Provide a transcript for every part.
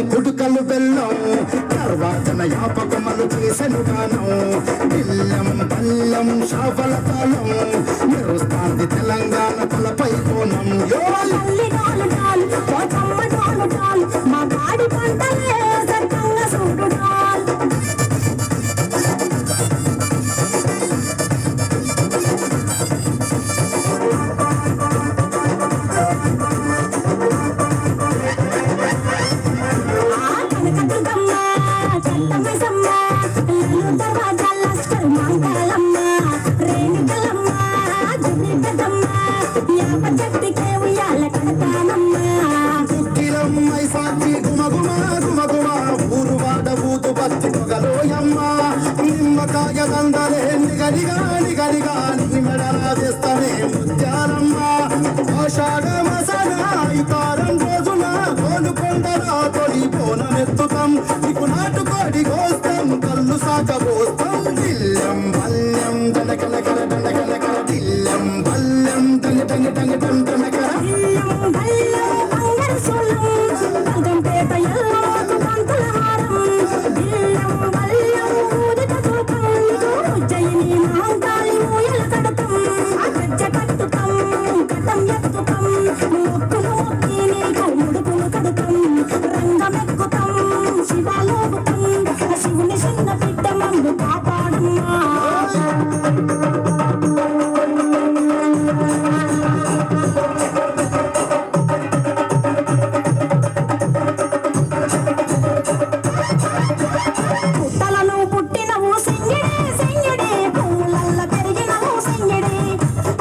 కుడుకలు బెల్లం తర్వాతన యాపకమలు చేసెను గానం బిల్లం బల్లం షావల తాళం మెరుస్తాంది తెలంగాణ తలపై కోణం మా పాడి పంటలే సక్కంగా చూడుడాల్ నిమ్మకాయ దండలే నిగనిగా నిగనిగా నీ మెడలా వేస్తానే ముత్యాలమ్మ ఆషాఢ మసన ఇతారం రోజున గోలుకొండలా తొలి బోనమెత్తుతాం నీకు నాటుకోడి కోస్తాం కళ్ళు సాగబోస్తాం దిల్లం బల్లం దనకనకర దనకనకర దిల్లం బల్లం దంగ దంగ దంగ దంగ దనకర శివుని చిన్న బిడ్డ మందు కాపాడమ్మా పుట్టలను పుట్టినవు సింగిడే సింగిడే పువ్వులల్ల పెరిగినవు సింగిడే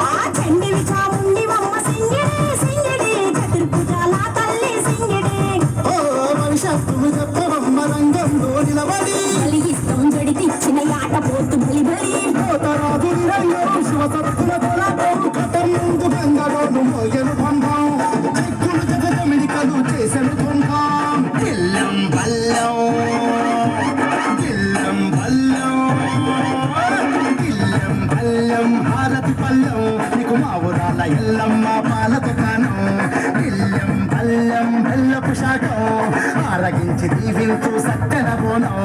ఆ చెండివి చాముండివమ్మ సింగిడే సింగిడే కతిర్పుజాల తల్లి సింగిడే ఓ భవిష్యత్తు చెప్పవమ్మ రంగంలో నిలబడి కలిగిస్తాం జడితిచ్చిన యాట పోతు బలి బలి పోతరాజుల్లో శివసత్తుల తొలతో కథం ముందు గంగలోను మోయను పంపం చిక్కులు జగదమిడికలు చేసెను తుంటాం దిల్లం బల్లం దిల్లం బల్లం దిల్లం బల్లం హారతి పల్లం నీకు మా ఊరాల ఎల్లమ్మ పాల దుకాణం దిల్లం బల్లం బెల్లపు శాఖం ఆరగించి దీవించు సక్కన బోనం